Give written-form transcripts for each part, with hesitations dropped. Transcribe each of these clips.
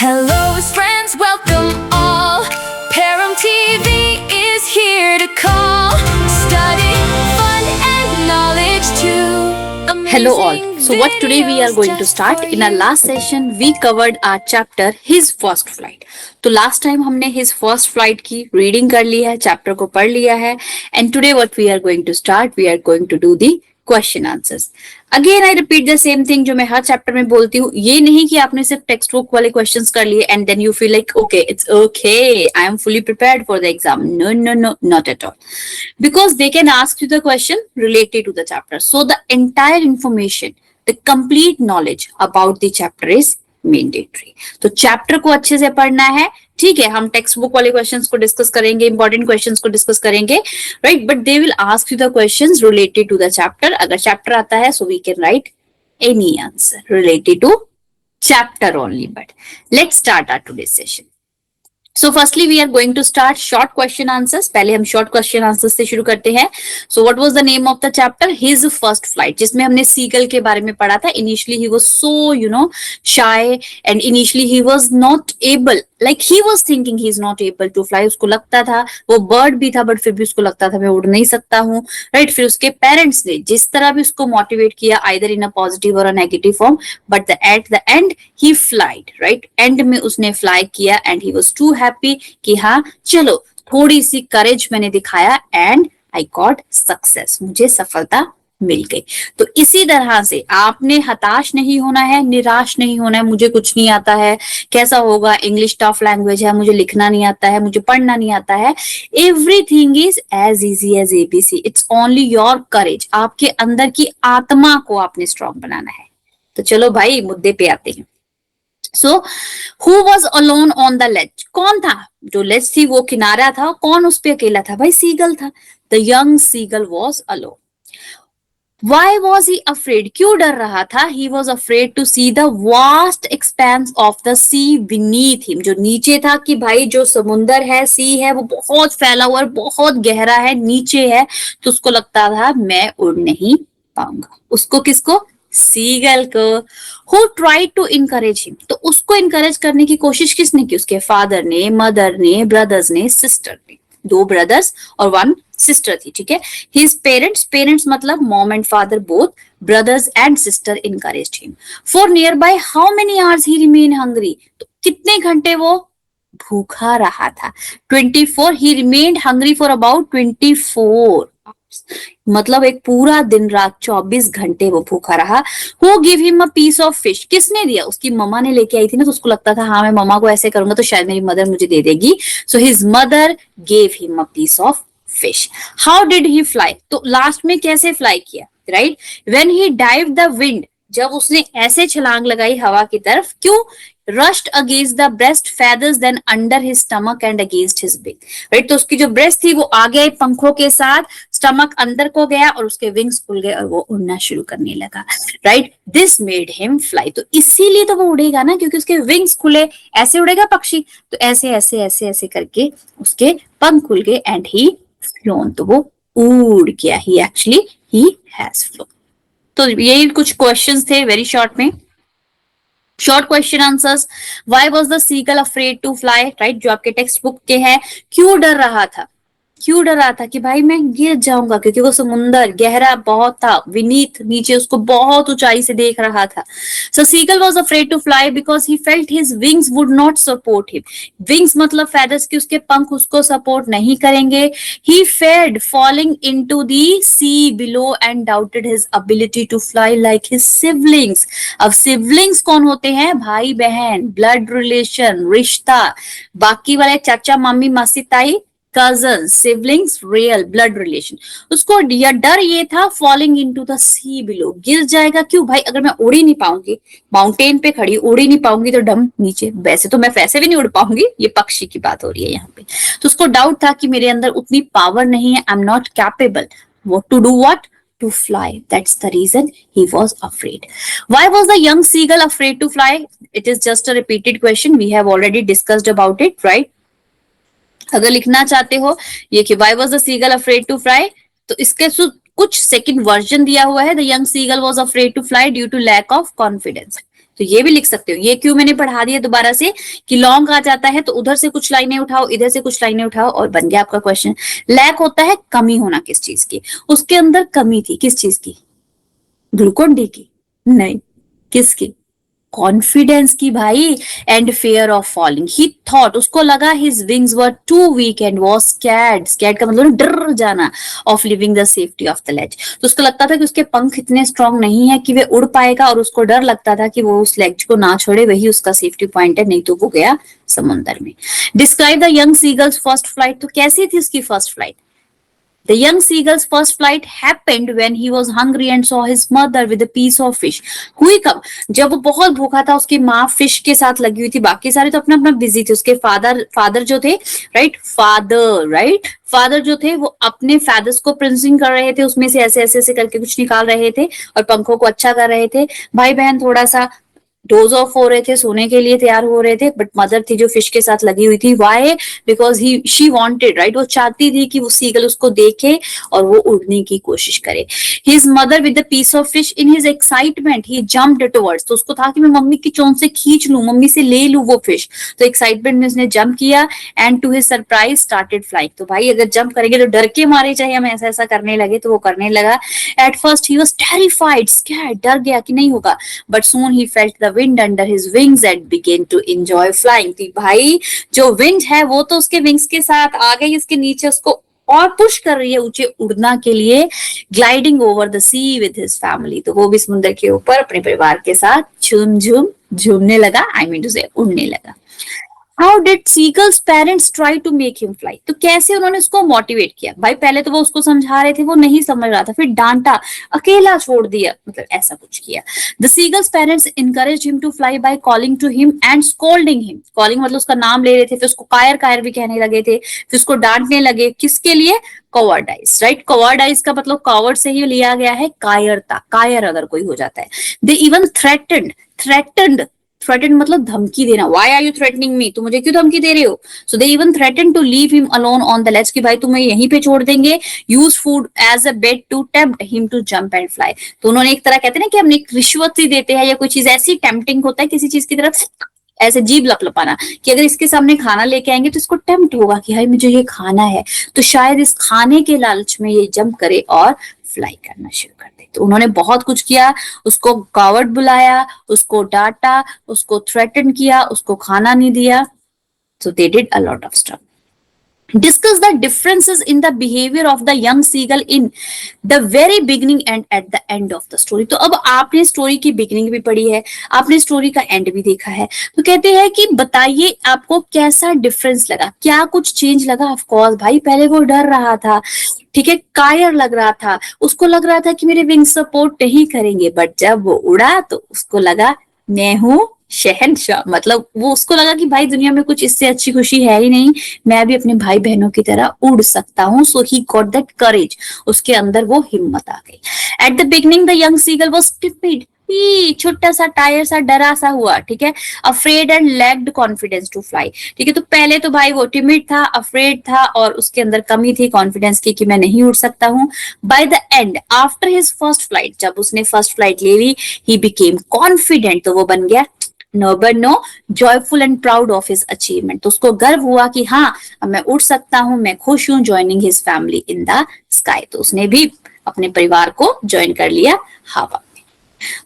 Hello friends, welcome all. Param TV is here to call. Study, fun and knowledge too. Hello all. So what today we are going to start. In our last session we covered our chapter His First Flight. तो last time हमने His First Flight की reading कर ली है, chapter को पढ़ लिया है. And today what we are going to start, we are going to do the question answers. Again I repeat the same thing जो मैं हर चैप्टर में बोलती हूँ. ये नहीं कि आपने सिर्फ टेक्स्ट बुक वाले क्वेश्चंस कर लिए and then you feel like okay it's okay I am fully prepared for the exam. No no no, not at all. Because they can ask you the question related to the chapter. So the entire information, the complete knowledge about the chapter is mandatory. तो chapter को अच्छे से पढ़ना है. ठीक है, हम textbook वाले क्वेश्चंस को डिस्कस करेंगे, इंपॉर्टेंट क्वेश्चंस को डिस्कस करेंगे, right. But they will ask you the questions related to the chapter. अगर चैप्टर आता है so we can write any answer related to chapter only. But let's start our today's session. So firstly we are going to start short question answers. पहले हम short question answers से शुरू करते हैं. So what was the name of the chapter? His First Flight, जिसमें हमने seagull के बारे में पढ़ा था. Initially he was so shy and initially he was not able, like he was thinking he is not able to fly. उसको लगता था, वो bird भी था but फिर भी उसको लगता था मैं उड़ नहीं सकता हूँ, right. फिर उसके parents ने जिस तरह भी उसको motivate किया either in a positive or a negative form, but at the end he flied, right. end में उसने fly किया and he was too happy कि हाँ चलो थोड़ी सी करेज मैंने दिखाया एंड आई गॉट सक्सेस, मुझे सफलता मिल गई. तो इसी तरह से आपने हताश नहीं होना है, निराश नहीं होना है. मुझे कुछ नहीं आता है, कैसा होगा, इंग्लिश टफ लैंग्वेज है, मुझे लिखना नहीं आता है, मुझे पढ़ना नहीं आता है. Everything is as easy as ABC. It's only your courage. आपके अंदर की आत्मा को आपने स्ट्रॉन्ग बनाना है. तो चलो भाई मुद्दे पे आते हैं. So, who was alone on the ledge? कौन था जो ledge थी वो किनारा था, कौन उस पे अकेला था? भाई seagull था. The young seagull was alone. Why was he afraid? क्यों डर रहा था? He was afraid to see the vast expanse of the sea beneath him. जो नीचे था कि भाई जो समुंदर है, sea है, वो बहुत फैला हुआ और बहुत गहरा है, नीचे है. तो उसको लगता था मैं उड़ नहीं पाऊंगा. उसको किसको? सीगल को. Who tried to encourage him? तो उसको encourage करने की कोशिश किसने की? उसके फादर ने, मदर ने, ब्रदर्स ने, सिस्टर ने. 2 ब्रदर्स और 1 सिस्टर थी. ठीक है. His parents मतलब mom and father both, brothers and sister encouraged him. For nearby how many hours he remained hungry? तो कितने घंटे वो भूखा रहा था? 24. He remained hungry for about 24 hours. मतलब एक पूरा दिन रात 24 घंटे वो भूखा रहा. Who gave him a piece of fish? किसने दिया? उसकी मम्मा ने लेके आई थी ना, तो उसको लगता था हाँ मैं मम्मा को ऐसे करूंगा तो शायद मेरी मदर मुझे दे देगी. So his mother gave him a piece of fish. How did he fly? तो लास्ट में कैसे फ्लाई किया, right? When he dived the wind, जब उसने ऐसे छलांग लगाई हवा की तरफ. क्यों? Rushed against the breast feathers, then under his stomach and against his beak, right. तो उसकी जो ब्रेस्ट थी वो आगे आई पंखों के साथ, स्टमक अंदर को गया और उसके विंग्स खुल गए और वो उड़ना शुरू करने लगा, right. This made him fly. तो इसीलिए तो वो उड़ेगा ना, क्योंकि उसके विंग्स खुले. ऐसे उड़ेगा पक्षी, तो ऐसे ऐसे ऐसे ऐसे करके उसके पंख खुल गए एंड ही फ्लोन. तो वो उड़ गया. He actually he has flown. तो यही कुछ क्वेश्चंस थे वेरी शॉर्ट में. Short question answers. Why was the seagull afraid to fly, right. जो आपके टेक्स्ट बुक के हैं. क्यों डर रहा था? क्यों डर रहा था कि भाई मैं गिर जाऊंगा, क्योंकि वो समुंदर गहरा बहुत था. विनीत नीचे उसको बहुत ऊंचाई से देख रहा था. So seagull was afraid to fly because he felt his wings would not support him. Wings मतलब फेदर्स की, उसके पंख उसको सपोर्ट नहीं करेंगे. He feared falling into the sea below and doubted his ability to fly like his siblings. अब siblings कौन होते हैं? भाई बहन, ब्लड रिलेशन, रिश्ता. बाकी वाले चाचा मम्मी मासी ताई, cousin, siblings, real blood relation. उसको डर ये था falling into the sea below, गिर जाएगा. क्यों भाई? अगर मैं उड़ ही नहीं पाऊंगी, माउंटेन पे खड़ी उड़ ही नहीं पाऊंगी तो डम नीचे. वैसे तो मैं वैसे भी नहीं उड़ पाऊंगी, ये पक्षी की बात हो रही है यहाँ पे. तो उसको डाउट था कि मेरे अंदर उतनी पावर नहीं है, I am not capable to do what, to fly. That's the reason he was afraid. Why was the young seagull afraid to fly? It is just a repeated question. We have already discussed about it, right? अगर लिखना चाहते हो ये कि why was the seagull afraid to fly, तो इसके कुछ second version दिया हुआ है. The young seagull was afraid to fly due to lack of confidence. तो ये भी लिख सकते हो। ये क्यों मैंने पढ़ा दिया दोबारा से कि लॉन्ग आ जाता है तो उधर से कुछ लाइनें उठाओ, इधर से कुछ लाइनें उठाओ और बन गया आपका क्वेश्चन। लैक होता है कमी होना किस चीज की, उसके अंदर कमी थी किस चीज की, ग्लूकोन डी की नहीं, किसकी, कॉन्फिडेंस की भाई। And fear of falling, he thought, उसको लगा his wings were too weak and was scared, scared का मतलब डर जाना, of leaving the safety of the ledge. तो उसको लगता था कि उसके पंख इतने स्ट्रांग नहीं है कि वे उड़ पाएगा, और उसको डर लगता था कि वो उस लेज को ना छोड़े, वही उसका सेफ्टी पॉइंट है, नहीं तो वो गया समुंदर में। Describe the young seagulls first flight, तो कैसी थी उसकी first flight. The young seagull's first flight happened when he was hungry and saw his mother with a piece of fish. हुई कब, जब वो बहुत भूखा था, उसकी माँ फिश के साथ लगी हुई थी, बाकी सारे तो अपना अपना बिजी थे। उसके फादर जो थे, फादर जो थे वो अपने फेदर्स को प्रिंसिंग कर रहे थे, उसमें से ऐसे ऐसे ऐसे करके कुछ निकाल रहे थे और पंखों को अच्छा कर रहे थे। भाई बहन थोड़ा सा डोज ऑफ हो रहे थे, सोने के लिए तैयार हो रहे थे, बट मदर थी जो फिश के साथ लगी हुई थी। Why, because he she wanted, right, वो चाहती थी कि वो सीगल उसको देखे और वो उड़ने की कोशिश करे। His mother with the piece of fish, in his excitement he jumped towards, तो उसको था कि मैं मम्मी की चोंच से खींच लूं, मम्मी से ले लूं वो फिश, तो एक्साइटमेंट में उसने जंप किया। And to his surprise started flying, तो भाई अगर जंप करेंगे तो डर के मारे, चाहे हम ऐसा ऐसा करने लगे, तो वो करने लगा। At first he was terrified, scared, डर गया कि नहीं होगा, but soon he felt the wind under his wings and began to enjoy flying. तो भाई जो विंड है वो तो उसके विंग्स के साथ आ गई, इसके नीचे उसको और पुश कर रही है ऊंचे उड़ना के लिए। Gliding over the sea with his family, तो वो भी समुद्र के ऊपर अपने परिवार के साथ झूम झूम झूमने लगा, आई मीन टू से उड़ने लगा। How did seagulls parents try to make him fly, तो कैसे उन्होंने उसको मोटिवेट किया। भाई पहले तो वो उसको समझा रहे थे, वो नहीं समझ रहा था, फिर डांटा, अकेला छोड़ दिया, मतलब ऐसा कुछ किया। The seagull's parents encourage him to fly by calling to him and scolding him, calling मतलब उसका नाम ले रहे थे, फिर उसको कायर कायर भी कहने लगे थे, फिर उसको डांटने लगे, किसके लिए, कॉवर्डाइज, राइट। कॉवर्डाइज का मतलब कॉवर्ड से ही लिया गया है, कायरता, कायर अगर कोई हो जाता है। दे इवन थ्रेटेंड मतलब धमकी देना, why are you threatening me, तुम मुझे क्यों धमकी दे रहे हो। So they even threatened to leave him alone on the ledge, कि भाई तुम्हें यहीं पे छोड़ देंगे। Use food as a bait to tempt him to jump and fly, तो उन्होंने एक तरह कहते हैं ना कि हम एक रिश्वत ही देते हैं या कोई चीज ऐसी टेम्पटिंग होता है किसी चीज की तरफ, ऐसे जीभ लपलपाना कि अगर इसके सामने खाना लेके आएंगे तो इसको टेम्प्ट होगा कि हाय मुझे ये खाना है, तो शायद इस खाने के लालच में ये जंप करे और फ्लाई करना शुरू कर दे। तो उन्होंने बहुत कुछ किया, उसको कावर्ड बुलाया, उसको डांटा, उसको थ्रेटन किया, उसको खाना नहीं दिया। So they did a lot of stuff. Discuss the differences in the behavior of the young seagull in the very beginning and at the end of the story. तो अब आपने स्टोरी की बिगिनिंग भी पढ़ी है, आपने स्टोरी का and भी देखा है, तो कहते हैं कि बताइए आपको कैसा डिफरेंस लगा, क्या कुछ चेंज लगा। ऑफ कोर्स भाई पहले वो डर रहा था, ठीक है, कायर लग रहा था, उसको लग रहा था कि मेरे विंग सपोर्ट नहीं करेंगे, बट जब वो उड़ा तो उसको लगा मैं हूं शहनशाह, मतलब वो उसको लगा कि भाई दुनिया में कुछ इससे अच्छी खुशी है ही नहीं, मैं भी अपने भाई बहनों की तरह उड़ सकता हूँ। सो ही गॉट दैट करेज, उसके अंदर वो हिम्मत आ गई। At the beginning the young seagull was timid, छोटा सा टायर सा डरा सा हुआ, ठीक है। Afraid and lacked confidence to fly, ठीक है। तो पहले तो भाई वो टिमिड था, अफ्रेड था, और उसके अंदर कमी थी कॉन्फिडेंस की कि मैं नहीं उड़ सकता हूँ। By the end after his first flight, जब उसने फर्स्ट फ्लाइट ले ली, ही बिकेम कॉन्फिडेंट, तो वो बन गया joyful and proud of his achievement, तो उसको गर्व हुआ कि हाँ अब मैं उड़ सकता हूँ, मैं खुश हूँ। Joining his family in the sky, तो उसने भी अपने परिवार को ज्वाइन कर लिया हवा में।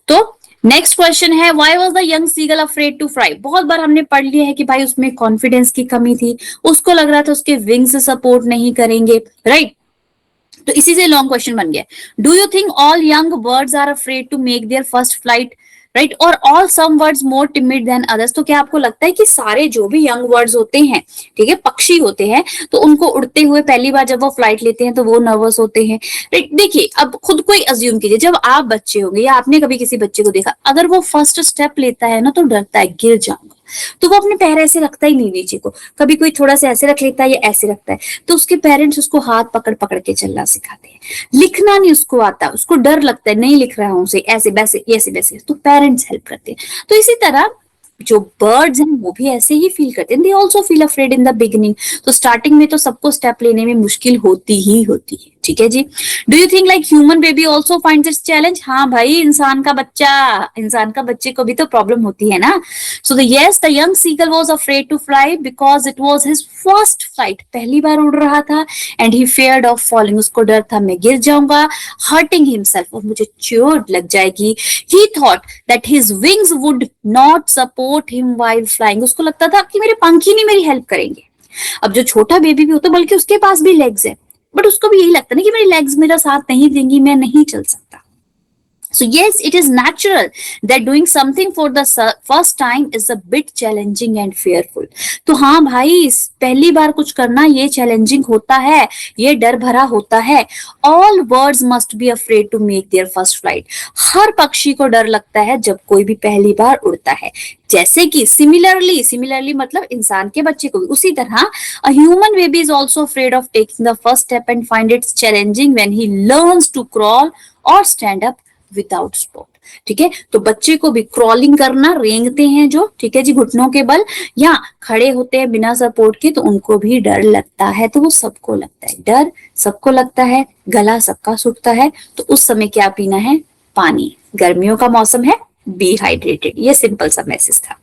तो नेक्स्ट क्वेश्चन है, why was the young seagull afraid to fly. बहुत बार हमने पढ़ लिया है कि भाई उसमें कॉन्फिडेंस की कमी थी, उसको लग रहा था उसके विंग्स सपोर्ट नहीं करेंगे, राइट। तो इसी से लॉन्ग क्वेश्चन बन गया, do you think all young birds are afraid to make their first flight, right, और all some words more timid than others. तो क्या आपको लगता है कि सारे जो भी यंग बर्ड्स होते हैं, ठीक है, पक्षी होते हैं, तो उनको उड़ते हुए पहली बार जब वो फ्लाइट लेते हैं तो वो नर्वस होते हैं, राइट। देखिए अब खुद को ही अज्यूम कीजिए, जब आप बच्चे होंगे या आपने कभी किसी बच्चे को देखा, अगर वो फर्स्ट स्टेप लेता है ना तो डरता है गिर जाऊंगा, तो वो अपने पैर ऐसे रखता ही नहीं नीचे को, कभी कोई थोड़ा सा ऐसे रख लेता है या ऐसे रखता है, तो उसके पेरेंट्स उसको हाथ पकड़ पकड़ के चलना सिखाते हैं। लिखना नहीं उसको आता, उसको डर लगता है, नहीं लिख रहा हूं उसे, ऐसे वैसे ऐसे वैसे, तो पेरेंट्स हेल्प करते हैं। तो इसी तरह जो बर्ड्स हैं वो भी ऐसे ही फील करते हैं, they also feel afraid in the beginning. तो स्टार्टिंग में तो सबको स्टेप लेने में मुश्किल होती ही होती है। ठीक है जी। Do you think like human baby also find this challenge? हाँ भाई, इंसान का बच्चे को भी तो प्रॉब्लम होती है ना। So yes, the young seagull was afraid to fly because it was his first flight, पहली बार उड़ रहा था। And he feared of falling, उसको डर था मैं गिर जाऊंगा, हर्टिंग हिमसेल्फ, और मुझे चोट लग जाएगी। ही thought that his wings would not support him while flying, उसको लगता था कि मेरे पंख ही नहीं मेरी हेल्प करेंगे। अब जो छोटा बेबी भी होता है, बल्कि उसके पास भी लेग्स है, बट उसको भी यही लगता है ना कि मेरी लेग्स मेरा साथ नहीं देंगी, मैं नहीं चल सकता। So yes, it is natural that doing something for the first time is a bit challenging and fearful. तो हाँ भाई, पहली बार कुछ करना ये चैलेंजिंग होता है, ये डर भरा होता है। All birds must be afraid to make their first flight. हर पक्षी को डर लगता है जब कोई भी पहली बार उड़ता है। जैसे कि सिमिलरली मतलब इंसान के बच्चे को भी उसी तरह a human baby is also afraid of taking the first step and find it challenging when he learns to crawl or stand up without support. ठीक है, तो बच्चे को भी क्रॉलिंग करना, रेंगते हैं जो, ठीक है जी, घुटनों के बल, या खड़े होते हैं बिना सपोर्ट के, तो उनको भी डर लगता है। तो वो सबको लगता है, डर सबको लगता है, गला सबका सूखता है। तो उस समय क्या पीना है? पानी। गर्मियों का मौसम है, बी हाइड्रेटेड। ये सिंपल सा मैसेज था।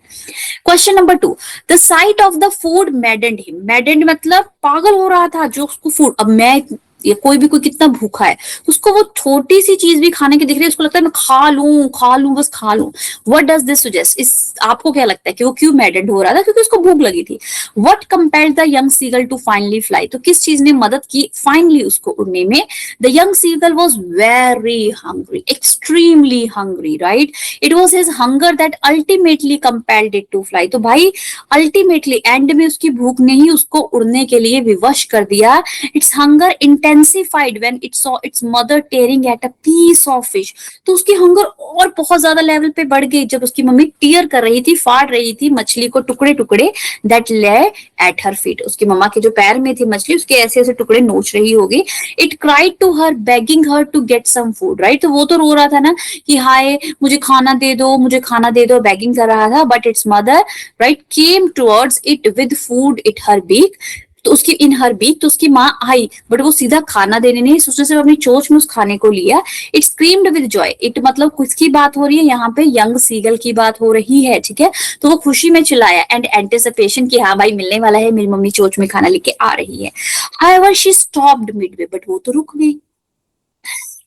Question number 2, the site of the food मैडेंड him. मैडेंड मतलब पागल हो रहा था जो उसको फूड, अब मैं ये कोई कितना भूखा है, उसको वो छोटी सी चीज भी खाने की दिख रही है, उसको लगता है मैं खा लूं बस खा लूं। What does this suggest? इस आपको क्या लगता है कि वो क्यों मैडेंड हो रहा था? क्योंकि उसको भूख लगी थी। What compelled the young seagull to finally fly? तो किस चीज ने मदद की फाइनली उसको उड़ने में? The young seagull was very hungry, extremely hungry, right? It was his hunger that ultimately compelled it to fly. तो भाई अल्टीमेटली एंड में उसकी भूख ने ही उसको उड़ने के लिए विवश कर दिया। It's hunger intensified when it saw its mother tearing at a piece of fish. तो उसकी हंगर और बहुत ज्यादा लेवल पे बढ़ गई जब उसकी मम्मी टीयर कर रही थी, फाड़ रही थी मछली को टुकड़े टुकड़े, that lay at her feet. उसकी मम्मा के जो पैर में थी मछली, उसके ऐसे ऐसे टुकड़े नोच रही होगी। It cried to her, begging her to get some food, right? तो वो तो रो रहा था ना कि हाय मुझे खाना दे दो, मुझे खाना दे दो, begging कर रहा था। But its mother, right, came towards it with food in her beak. तो उसकी इन हर बीक, तो उसकी माँ आई, बट वो सीधा खाना देने नहीं, उसने सिर्फ अपनी चोंच में उस खाने को लिया। It screamed with Joy. It मतलब किसकी बात हो रही है यहाँ पे? यंग सीगल की बात हो रही है, ठीक है। तो वो खुशी में चिल्लाया, एंड एंटिसिपेशन की, हाँ भाई मिलने वाला है, मेरी मम्मी चोंच में खाना लेके आ रही है। However she stopped midway, but वो तो रुक गई।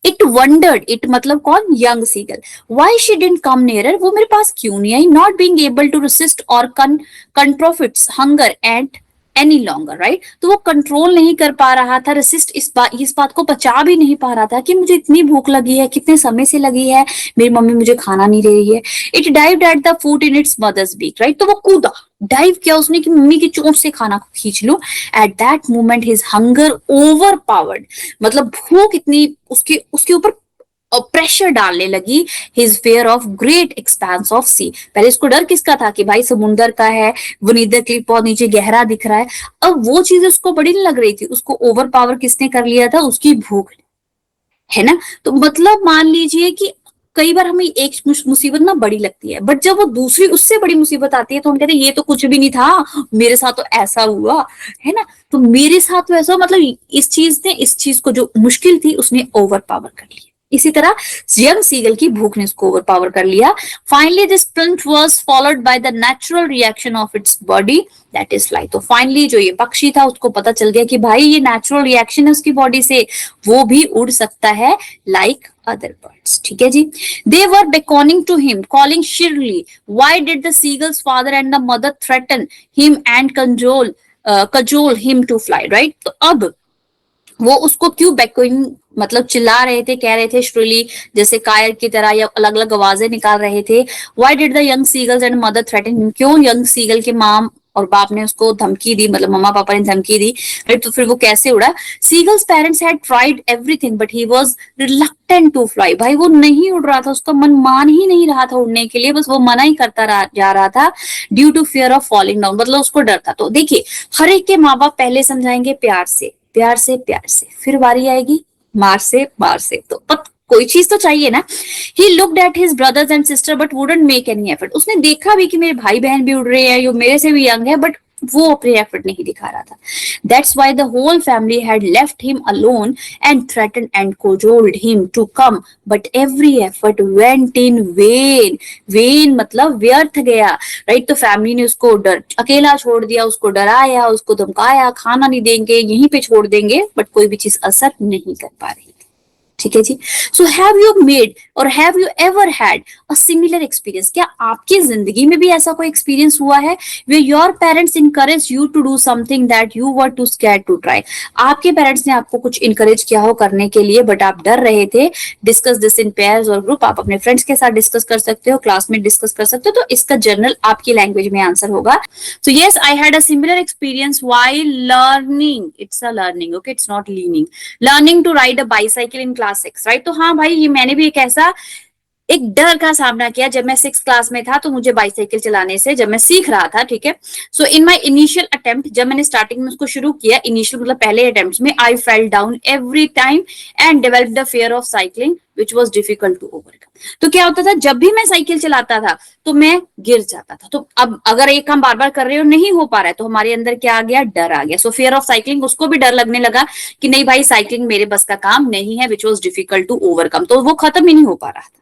इट वंडर्ड, इट मतलब कौन? Young seagull. Why she didn't come nearer, वो मेरे पास क्यों नहीं आई? Not being able to resist और control its hunger and any longer, right? तो वो कंट्रोल नहीं कर पा रहा था, रेसिस्ट इस बात को पचा भी नहीं पा रहा था कि मुझे इतनी भूख लगी है, कितने समय से लगी है, मेरी मम्मी मुझे खाना नहीं दे रही है। It dived at the food in its mother's beak, right? तो वो कूदा, डाइव किया उसने कि मम्मी की चोंच से खाना को खींच लूं। At that moment his hunger overpowered, मतलब भूख इतनी उसके ऊपर प्रेशर डालने लगी। His fear of great expanse of sea, पहले इसको डर किसका था कि भाई समुंदर का है, वो नीचे क्लिप और नीचे गहरा दिख रहा है। अब वो चीज उसको बड़ी नहीं लग रही थी, उसको ओवर पावर किसने कर लिया था? उसकी भूख, है ना। तो मतलब मान लीजिए कि कई बार हमें एक मुसीबत ना बड़ी लगती है, बट जब वो दूसरी उससे बड़ी मुसीबत आती है तो हम कहते हैं ये तो कुछ भी नहीं था, मेरे साथ तो ऐसा हुआ, है ना। तो मेरे साथ तो ऐसा, मतलब इस चीज को जो मुश्किल थी उसने ओवर पावर कर लिया। इसी तरह यंग सीगल की भूख ने उसको ओवरपावर कर लिया। Finally this print was followed by the natural reaction of its body, that is fly. तो फाइनली जो ये पक्षी था उसको पता चल गया कि भाई ये नेचुरल रिएक्शन है उसकी बॉडी से, वो भी उड़ सकता है लाइक other birds, ठीक है जी। They were beckoning to him, calling shrilly. Why did the seagull's father and the mother threaten him and cajole him to fly, right? तो अब वो उसको क्यों बेकोइंग मतलब चिल्ला रहे थे, कह रहे थे श्रुली, जैसे कायर की तरह, या अलग अलग आवाजें निकाल रहे थे। Why did the young seagulls and mother threaten him, क्यों यंग सीगल के माम और बाप ने उसको धमकी दी, मतलब मम्मा पापा ने धमकी दी, तो फिर वो कैसे उड़ा? Seagull's parents had tried everything but he was reluctant to fly. भाई वो नहीं उड़ रहा था, उसका मन मान ही नहीं रहा था उड़ने के लिए, बस वो मना ही करता जा रहा था, due to fear of falling down, मतलब उसको डर था। तो देखिए, हर एक के माँ बाप पहले समझाएंगे प्यार से, फिर बारी आएगी मार से। तो कोई चीज तो चाहिए ना। He looked at his brothers and sister but wouldn't make any effort. उसने देखा भी कि मेरे भाई बहन भी उड़ रहे हैं, जो मेरे से भी यंग है, बट वो अपने एफर्ट नहीं दिखा रहा था. That's why the whole family had left him alone and threaten and cajoled him to come, but every effort went in vain. Vain मतलब व्यर्थ गया, राइट. तो फैमिली ने उसको अकेला छोड़ दिया, उसको डराया, उसको धमकाया, खाना नहीं देंगे, यहीं पे छोड़ देंगे, बट कोई भी चीज असर नहीं कर पा रही. ठीक है जी. सो हैव यू मेड और have you ever had a similar experience? क्या आपकी जिंदगी में भी ऐसा कोई एक्सपीरियंस हुआ है way your parents encourage you to do something that you were too scared to try? आपके पेरेंट्स ने आपको कुछ इनकरेज किया हो करने के लिए, बट आप डर रहे थे. डिस्कस दिस इन पेयर्स और ग्रुप. आप अपने फ्रेंड्स के साथ डिस्कस कर सकते हो, क्लास में डिस्कस कर सकते हो. तो इसका जनरल आपकी लैंग्वेज में आंसर होगा. So yes, I had a similar experience while learning. It's a learning, okay? It's not leaning. Learning to ride a bicycle in class 6, right? तो हाँ भाई, ये मैंने भी एक डर का सामना किया जब मैं 6th क्लास में था. तो मुझे बाइसाइकिल चलाने से, जब मैं सीख रहा था, ठीक है. सो इन माय इनिशियल अटेम्प्ट, जब मैंने स्टार्टिंग में उसको शुरू किया, इनिशियल मतलब पहले अटेम्प्ट में, I fell down every time and developed the fear of cycling which was difficult to overcome. तो क्या होता था, जब भी मैं साइकिल चलाता था तो मैं गिर जाता था. तो अब अगर एक काम बार बार कर रहे हो, नहीं हो पा रहा है, तो हमारे अंदर क्या आ गया, डर आ गया. सो फियर ऑफ साइकिलिंग, उसको भी डर लगने लगा कि नहीं भाई, साइकिलिंग मेरे बस का काम नहीं है, which was difficult to overcome. तो वो खत्म ही नहीं हो पा रहा था.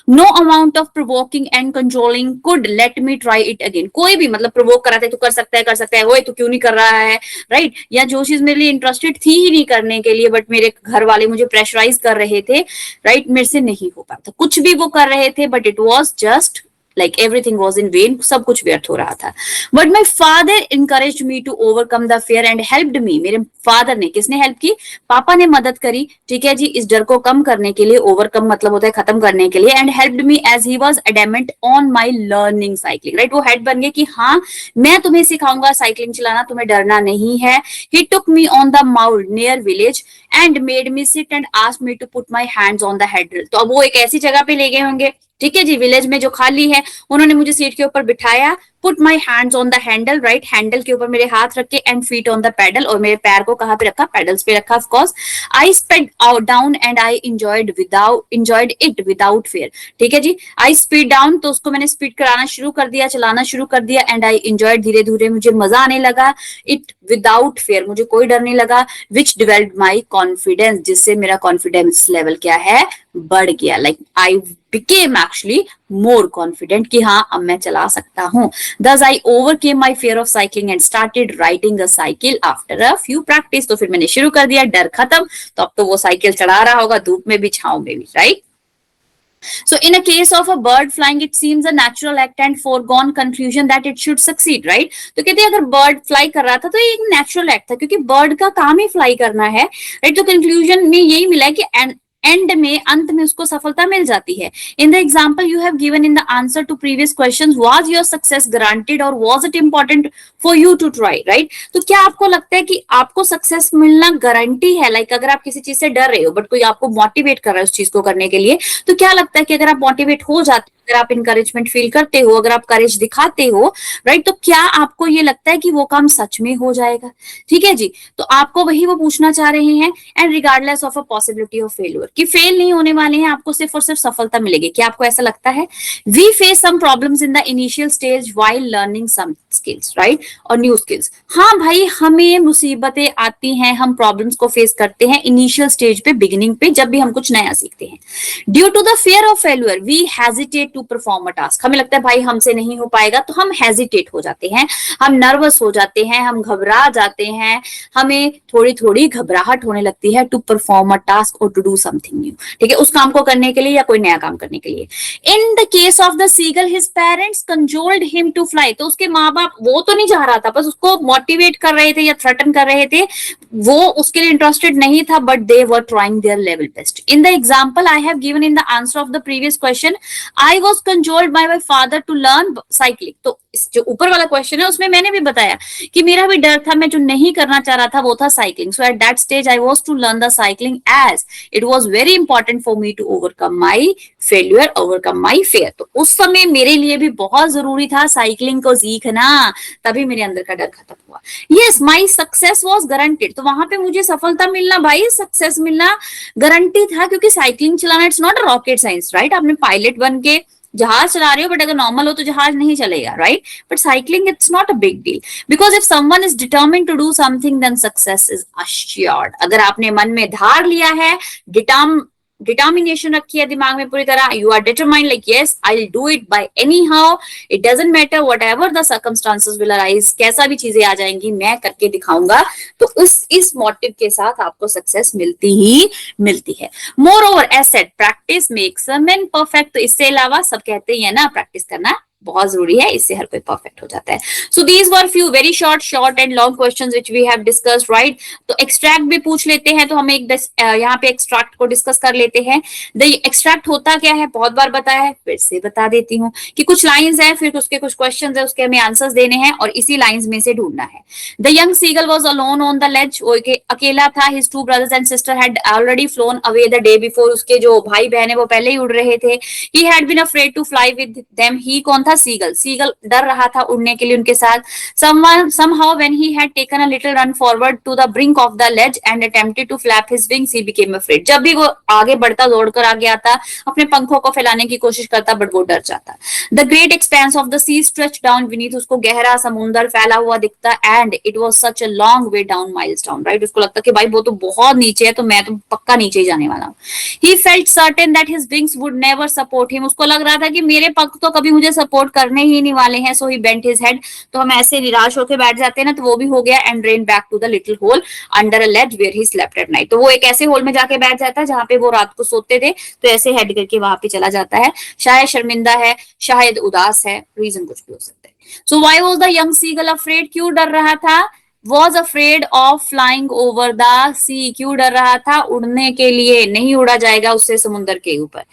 No amount of provoking and controlling could let me try it again. कोई भी मतलब प्रोवोक कराते, तू कर सकता है, वो तो क्यों नहीं कर रहा है, राइट. या जो चीज मेरे लिए इंटरेस्टेड थी ही नहीं करने के लिए, बट मेरे घर वाले मुझे प्रेशराइज कर रहे थे, राइट, मेरे से नहीं हो पाता. कुछ भी वो कर रहे थे, but it was just like everything was in vain. सब कुछ व्यर्थ हो रहा था. But my father encouraged me to overcome the fear and helped me. मेरे फादर ने, किसने हेल्प की, पापा ने मदद करी, ठीक है जी, इस डर को कम करने के लिए. ओवरकम मतलब होता है खत्म करने के लिए. And helped me as he was adamant on my learning cycling, right. वो हेड बन गए कि हाँ, मैं तुम्हें सिखाऊंगा साइकिलिंग चलाना, तुम्हें डरना नहीं है. He took me on the mall near village and made me sit and asked me to put my hands on the handle. तो अब वो एक ऐसी जगह पे ले गए होंगे, ठीक है जी, विलेज में जो खाली है, उन्होंने मुझे सीट के ऊपर बिठाया. Put my hands on the handle, right, handle के ऊपर मेरे हाथ रखे, and feet on the pedal, और मेरे पैर को कहाँ पे रखा, पैडल्स पे रखा. Of course I speed down and I enjoyed it without fair. ठीक है जी. आई स्पीड डाउन, तो उसको मैंने स्पीड कराना शुरू कर दिया, चलाना शुरू कर दिया. एंड आई इंजॉयड, धीरे धीरे मुझे मजा आने लगा. इट विदाउट फेयर, मुझे कोई डर नहीं लगा. विच डिवेल्प्ड माई कॉन्फिडेंस, जिससे मेरा कॉन्फिडेंस लेवल क्या है, बढ़ गया. Like I became actually more confident कि हाँ, अब मैं चला सकता हूँ. Thus I overcame my fear of cycling and started riding a cycle after a few practice. तो फिर मैंने शुरू कर दिया, डर खत्म. तो अब तो वो साइकिल चढ़ा रहा होगा, धूप में भी छांव में भी, right? So in a case of a bird flying, it seems a natural act and foregone conclusion that it should succeed, right? तो कहते हैं अगर बर्ड फ्लाई कर रहा था तो ये एक नेचुरल एक्ट था, क्योंकि बर्ड का काम ही फ्लाई करना है, राइट. तो कंक्लूजन में यही मिला है कि एंड में, अंत में उसको सफलता मिल जाती है. In the example you have given in the answer to previous question, was your success guaranteed और was it important for you to try, right. तो क्या आपको लगता है कि आपको सक्सेस मिलना गारंटी है? लाइक अगर आप किसी चीज से डर रहे हो, बट कोई आपको मोटिवेट कर रहा है उस चीज को करने के लिए, तो क्या लगता है कि अगर आप मोटिवेट हो जाते हो, अगर आप इंकरेजमेंट फील करते हो, अगर आप करेज दिखाते हो, राइट, तो क्या आपको ये लगता है कि वो काम सच में हो जाएगा? ठीक है जी. तो आपको वही वो पूछना चाह रहे हैं. And regardless of a possibility of failure, कि फेल नहीं होने वाले हैं, आपको सिर्फ और सिर्फ सफलता मिलेगी. क्या आपको ऐसा लगता है? We face some problems in the initial stage while learning some skills, right, और न्यू स्किल्स. हाँ भाई, हमें मुसीबतें आती हैं, हम प्रॉब्लम्स को फेस करते हैं इनिशियल स्टेज पे, बिगिनिंग पे, जब भी हम कुछ नया सीखते हैं. Due to the fear of failure we hesitate to perform a task. हमें लगता है भाई हमसे नहीं हो पाएगा, तो हम हेजिटेट हो जाते हैं, हम नर्वस हो जाते हैं, हम घबरा जाते हैं, हमें थोड़ी थोड़ी घबराहट होने लगती है टू परफॉर्म अ टास्क और टू डू समथिंग न्यू. ठीक है, उस काम को करने के लिए या कोई नया काम करने के लिए. In the case of the seagull his parents cajoled him to fly. तो उसके माँ बाप, वो तो नहीं चाह रहा था, बस उसको मोटिवेट कर रहे थे या थ्रेटन कर रहे थे, वो उसके लिए इंटरेस्टेड नहीं था, but they were trying their level best. In the example I have given in the answer of the previous question, I was cajoled by my father to learn cycling. तो जो ऊपर वाला क्वेश्चन है उसमें मैंने भी बताया कि मेरा भी डर था, मैं जो नहीं करना चाह रहा था वो था cycling. So at that stage I was to learn the cycling as it was very important for me to overcome my failure, overcome my fear. तो उस समय मेरे लिए भी बहुत जरूरी था साइकिलिंग को सीखना, तभी मेरे अंदर का डर खत्म हुआ. Yes, my success was guaranteed. तो वहां पे मुझे सफलता मिलना, भाई सक्सेस मिलना गारंटी था, क्योंकि साइकिलिंग चलाना it's not a rocket science, right. आपने पायलट बन के जहाज चला रहे हो बट अगर नॉर्मल हो तो जहाज नहीं चलेगा, right? But cycling it's not a big deal, because if someone is determined to do something then success is assured. अगर आपने मन में धार लिया है, डिटर्मिनेशन रखी है दिमाग में पूरी तरह, you are determined like yes I will do it by anyhow, it doesn't matter whatever the circumstances will arise, कैसा भी चीजें आ जाएंगी मैं करके दिखाऊंगा, तो इस मोटिव के साथ आपको सक्सेस मिलती ही मिलती है। More over asset practice makes a man perfect, तो इससे अलावा सब कहते ही है ना प्रैक्टिस करना बहुत जरूरी है, इससे हर कोई परफेक्ट हो जाता है। So these were few very short and long questions which we have discussed, right? तो एक्सट्रैक्ट भी पूछ लेते हैं, तो हम एक यहाँ पे एक्सट्रैक्ट को डिस्कस कर लेते हैं। द एक्सट्रैक्ट होता क्या है, बहुत बार बताया है, फिर से बता देती हूँ कि कुछ लाइंस हैं, फिर उसके कुछ क्वेश्चंस है, उसके हमें आंसर्स देने हैं और इसी लाइंस में से ढूंढना है। The young seagull was alone on the ledge, वो अकेला था, his two brothers and sister had already flown away the day before, उसके जो भाई बहन है वो पहले ही उड़ रहे थे। He had been afraid to fly with them, he कौन था? सीगल, सीगल डर रहा था उड़ने के लिए उनके साथ। somehow when he had taken a little run forward to the brink of the ledge and attempted to flap his wings, he became afraid, जब भी वो आगे बढ़ता दौड़कर आगे आता, अपने पंखों को फैलाने की कोशिश करता, बट वो डर जाता। the great expanse of the sea stretched down beneath, उसको गहरा समुंदर फैला हुआ दिखता, and it was such a long way down, miles down, right? उसको लगता कि भाई वो तो बहुत नीचे है, तो मैं तो पक्का नीचे ही जाने वाला हूँ। he felt certain that his wings would never support him, उसको लग रहा था कि मेरे पंख तो कभी मुझे सपोर्ट करने ही नहीं वाले हैं। so he bent his head, तो हम ऐसे निराश होकर बैठ जाते हैं ना, तो वो भी हो गया, and ran back to the little hole under a ledge where he slept at night, तो वो एक ऐसे होल में जाके बैठ जाता है जहां पे वो रात को सोते थे, तो ऐसे हेड करके वहां पे चला जाता है। शायद शर्मिंदा है, शायद उदास है, रीजन कुछ भी हो सकता है। so why was the young seagull afraid, क्यों डर रहा था? was afraid of flying over the sea, क्यों डर रहा था? उड़ने के लिए, नहीं उड़ा जाएगा उससे समुद्र के ऊपर।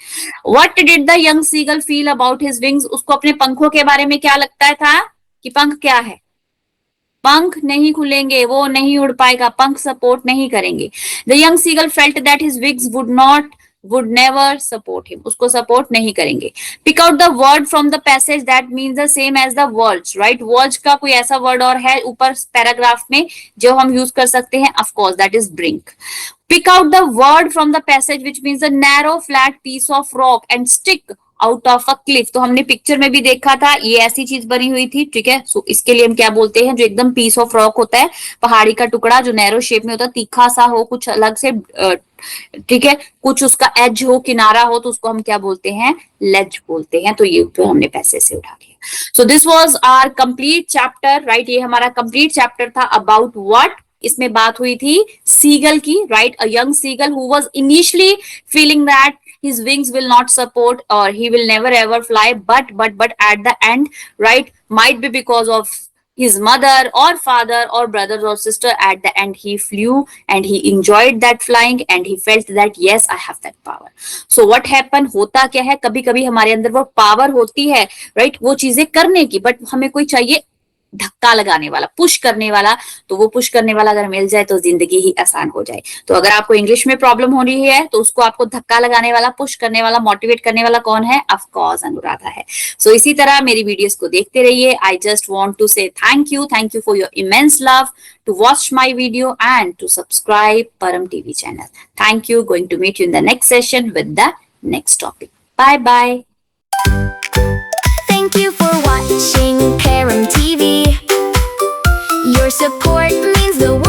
what did the young seagull feel about his wings, उसको अपने पंखों के बारे में क्या लगता था कि पंख क्या है, पंख नहीं खुलेंगे, वो नहीं उड़ पाएगा, पंख सपोर्ट नहीं करेंगे। The young seagull felt that his wings would never support him, उसको सपोर्ट नहीं करेंगे। Pick out the word from the passage that means the same as the words, right? Words का कोई ऐसा वर्ड और है ऊपर पैराग्राफ में जो हम यूज कर सकते हैं? Of course that is brink. Pick out the word from the passage which means the narrow flat piece of rock and stick out of a cliff, तो हमने पिक्चर में भी देखा था ये ऐसी चीज बनी हुई थी, ठीक है? सो इसके लिए हम क्या बोलते हैं, जो एकदम पीस ऑफ रॉक होता है, पहाड़ी का टुकड़ा जो नैरो शेप में होता है, तीखा सा हो, कुछ अलग से, ठीक है, कुछ उसका एज हो, किनारा हो, तो उसको हम क्या बोलते हैं? लेज बोलते हैं। तो ये तो हमने पैसे से उठा लिया। So this was our complete chapter, right? ये हमारा कंप्लीट चैप्टर था अबाउट व्हाट, इसमें बात हुई थी सीगल की, right? A young seagull who was initially feeling that his wings will not support or he will never ever fly, but at the end, right, might be because of his mother or father or brothers or sister, at the end he flew and he enjoyed that flying and he felt that yes I have that power. So what happened, होता क्या है, कभी कभी हमारे अंदर वो power होती है, राइट, वो चीजें करने की, बट हमें कोई चाहिए धक्का लगाने वाला, पुश करने वाला, तो वो पुश करने वाला अगर मिल जाए तो जिंदगी ही आसान हो जाए। तो अगर आपको इंग्लिश में प्रॉब्लम हो रही है तो उसको आपको धक्का लगाने वाला, पुश करने वाला, मोटिवेट करने वाला कौन है? ऑफ कोर्स अनुराधा है। सो इसी तरह मेरी वीडियोस को देखते रहिए। I just want to say thank you for your immense love to watch my video and to subscribe Param TV channel. Thank you, going to meet you in the next session with the next topic. Bye bye. Thank you for watching Param TV. Your support means the world.